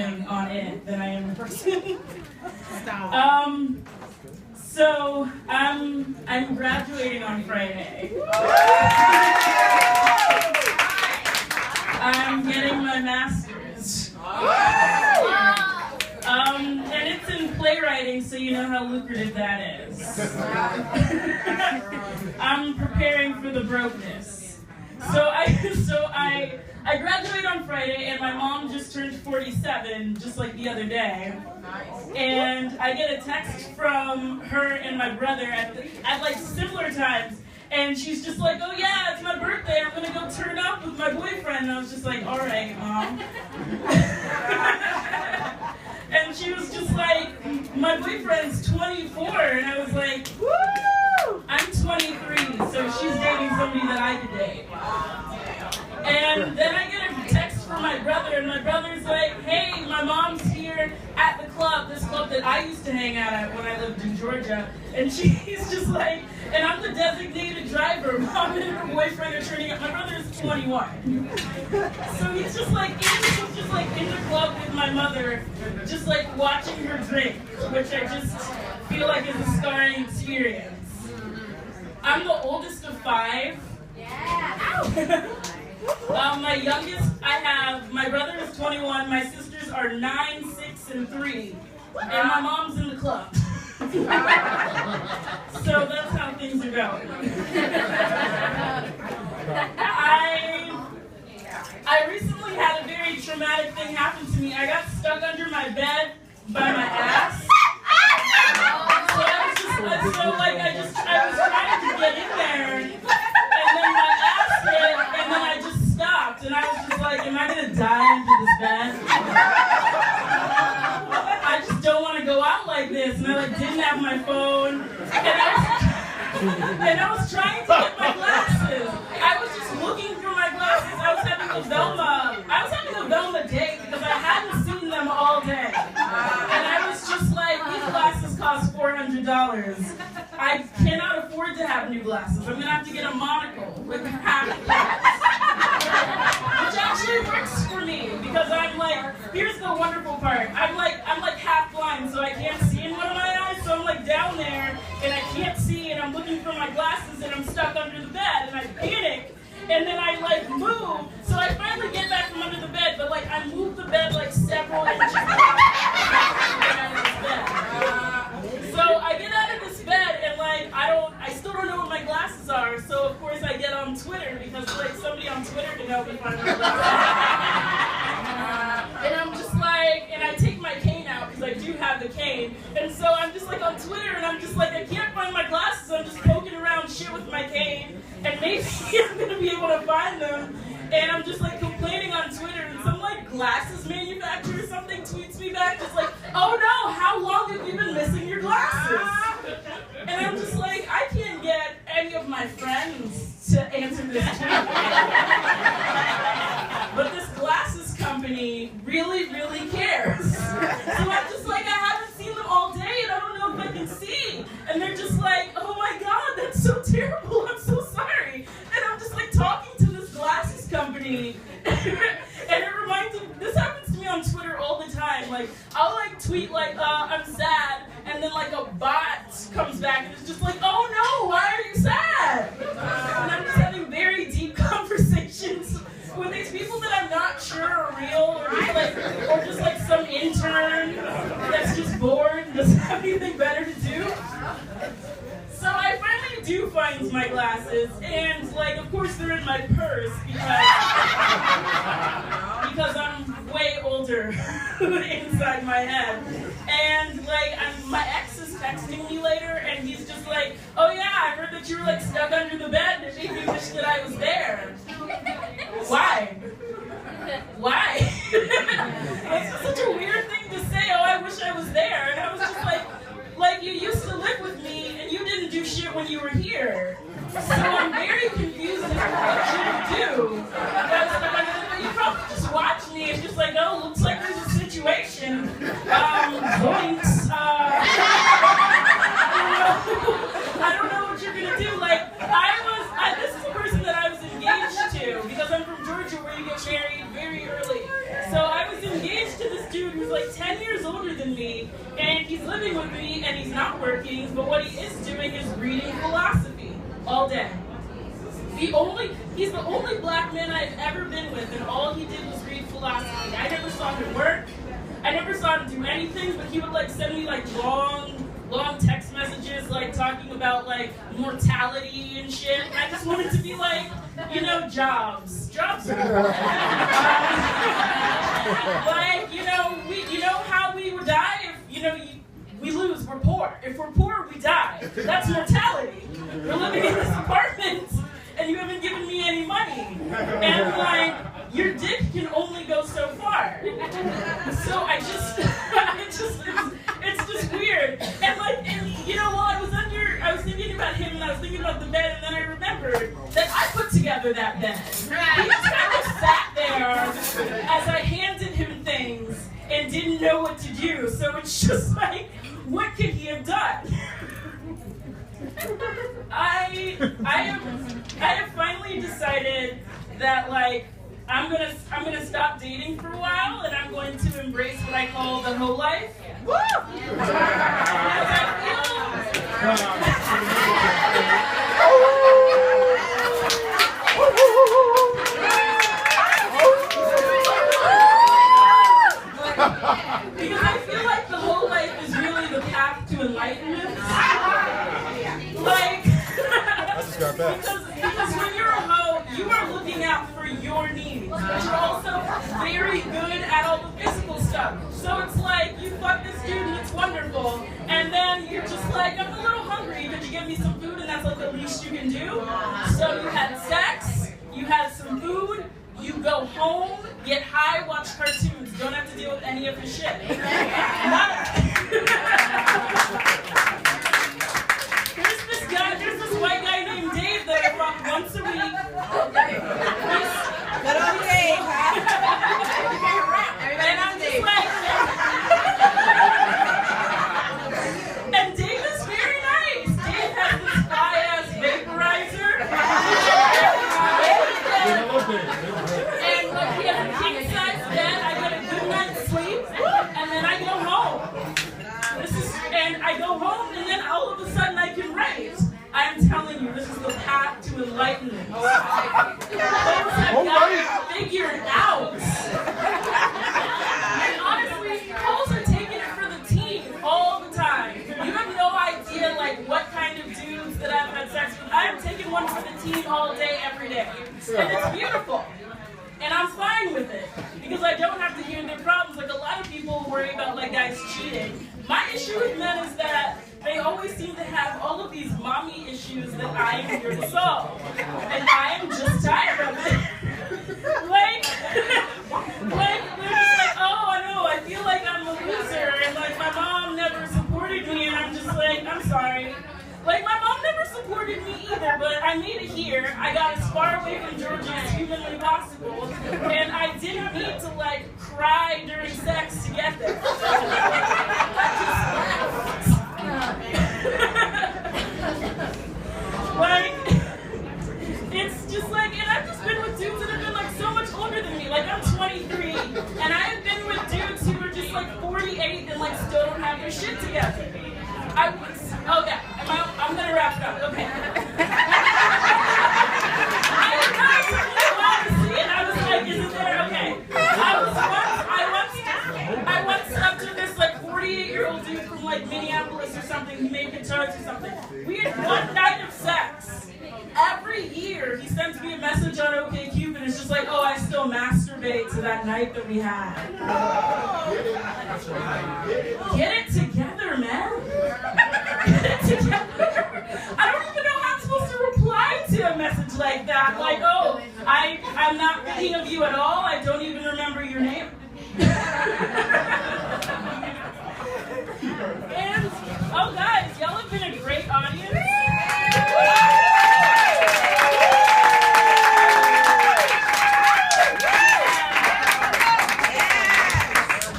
listening on it than I am in person. So I'm graduating on Friday. I'm getting my master's. And it's in playwriting, so you know how lucrative that is. I'm preparing for the brokenness. So I graduate on Friday, and my mom just turned 47, just like the other day. And I get a text from her and my brother at like similar times. And she's just like, oh yeah, it's my birthday, I'm gonna go turn up with my boyfriend. And I was just like, all right, Mom. And she was just like, my boyfriend's 24. And I was like, woo! I'm 23, so she's dating somebody that I could date. And then I get a text from my brother, and my brother's like, hey, my mom's here at the club, this club that I used to hang out at when I lived in Georgia. And she's just like, and I'm the designated driver. Mom and her boyfriend are turning up. My brother's 21. So he's just like, in the club with my mother, just like watching her drink, which I just feel like is a scarring experience. I'm the oldest of 5. Yeah. My youngest, my brother is 21, my sisters are 9, 6, and 3, and my mom's in the club. So that's how things are going. I recently had a very traumatic thing happen to me. I got stuck under my bed by my ass. So I was trying to get in there, and then my ass hit, and then I just stopped, and I was just like, am I gonna die under this bed? I just don't want to go out like this, and I didn't have my phone, and I was trying to get my glasses. I was just looking for my glasses. I was having a Velma day because I hadn't seen them all day, and I was just like, these glasses cost $400. I cannot afford to have new glasses. I'm gonna have to get a monocle with half glasses, which actually works for me because I'm like, here's the wonderful part. I'm like half blind, so I can't see in one of my eyes. So I'm like down there and I can't see, and I'm looking for my glasses, and I'm stuck under the bed, and I panic, and then I like move. So I finally get back from under the bed, but like I move the bed like several inches. So I get out of this bed, and like I still don't know what my glasses are. So of course I get on Twitter because like somebody on Twitter can help me find my glasses. And I'm just like, and I take my cane out because I do have the cane. And so I'm just like on Twitter, and I'm just like, I can't find my glasses. I'm just poking around shit with my cane, and maybe I'm gonna be able to find them. And I'm just like complaining on Twitter, and some like glasses manufacturer or something tweets me back just like, oh no, how long have you been missing your glasses? And I'm just like, I can't get any of my friends to answer this tweet. But this glasses company really, really cares. So I'm just like, I haven't seen them all day, and I don't know if I can see. And they're just like, oh my God, that's so terrible, I'm so sorry. And I'm just like talking to this glasses company. And it reminds me, this happens to me on Twitter all the time. Like, I'll like tweet like, I'm sad, and then like a bot comes back and it's just like, oh no, why are you sad? And I'm just having very deep conversations with these people that I'm not sure are real, or just like some intern that's just bored and doesn't have anything better to do. So I finally do find my glasses, and like, of course they're in my purse because I'm way older inside my head. And like, my ex is texting me later, and he's just like, oh yeah, I heard that you were like stuck under the bed, and it made me wish that I was there. Why? Why? It's just such a weird thing to say, oh, I wish I was there. And I was just like you used to live with me, and you didn't do shit when you were here. So I'm very confused as to what you do. But you probably just watch me and just like, oh, looks like there's a situation. Points. I don't know what you're gonna do. Like, this is a person that I was engaged to, because I'm from Georgia where you get married very early. So I was engaged to this dude who working, but what he is doing is reading philosophy all day. He's the only black man I've ever been with, and all he did was read philosophy. I never saw him work. I never saw him do anything, but he would like send me like long text messages like talking about like mortality and shit. And I just wanted to be like, you know, jobs are cool. Like, you know how we would die if, we lose, we're poor. If we're poor, we die. That's mortality. We're living in this apartment and you haven't given me any money. And like, your dick can only go so far. So it's just weird. And like, while I was thinking about him and I was thinking about the bed, and then I remembered that I put together that bed. He just kind of sat there as I handed him things and didn't know what to do. So it's just like, what could he have done? I have finally decided that like I'm gonna stop dating for a while and I'm going to embrace what I call the whole life. Woo! Because I feel like the whole life is really the path to enlightenment. Like, because when you're a hoe, you are looking out for your needs, but you're also very good at all the physical stuff. So it's like, you fuck this dude and it's wonderful, and then you're just like, I'm a little hungry, could you give me some food? And that's like the least you can do. So you had sex, you had some food, you go home, get high, watch cartoons, don't have to deal with any of the shit. There's this white guy named Dave that I fuck once a week. Good old Dave, huh? And I'm just like, and Dave is very nice. Dave has this fly-ass vaporizer. And like, he has a king-size bed. I get a good night's sleep, and then I go home. And I go home, and then all of a sudden I can write. I'm telling you, this is the path to enlightenment. Those have got it figured out. And honestly, hoes are taking it for the team all the time. You have no idea, like, what kind of dudes that I've had sex with. I'm taking one for the team all day, every day. And it's beautiful. And I'm fine with it. Because I don't have to hear their problems. Like, a lot of people worry about, like, guys cheating. My issue with men is that they always seem to have all of these mommy issues that I am here to solve. And I am just tired of it. like, they're just like, oh, I know, I feel like I'm a loser, and like, my mom never supported me, and I'm just like, I'm sorry. Like, my mom never supported me either, but I made it here. I got as far away from Georgia as humanly possible, and I didn't need to, like, cry during sex to get there. Like, it's just like, and I've just been with dudes that have been like so much older than me. Like, I'm 23, and I have been with dudes who are just like 48 and like still don't have their shit together. I'm gonna wrap it up. Okay. I was like, isn't there? Okay. I once slept with this like 48-year-old dude from like Minneapolis or something. He made guitars or something. We had one night of sex. Every year he sends me a message on OkCupid. It's just like, oh, I still masturbate to that night that we had. Get it together, man. Get it together. I don't even know how I'm supposed to reply to a message like that. Like, oh, I'm not thinking of you at all. I don't even remember your name.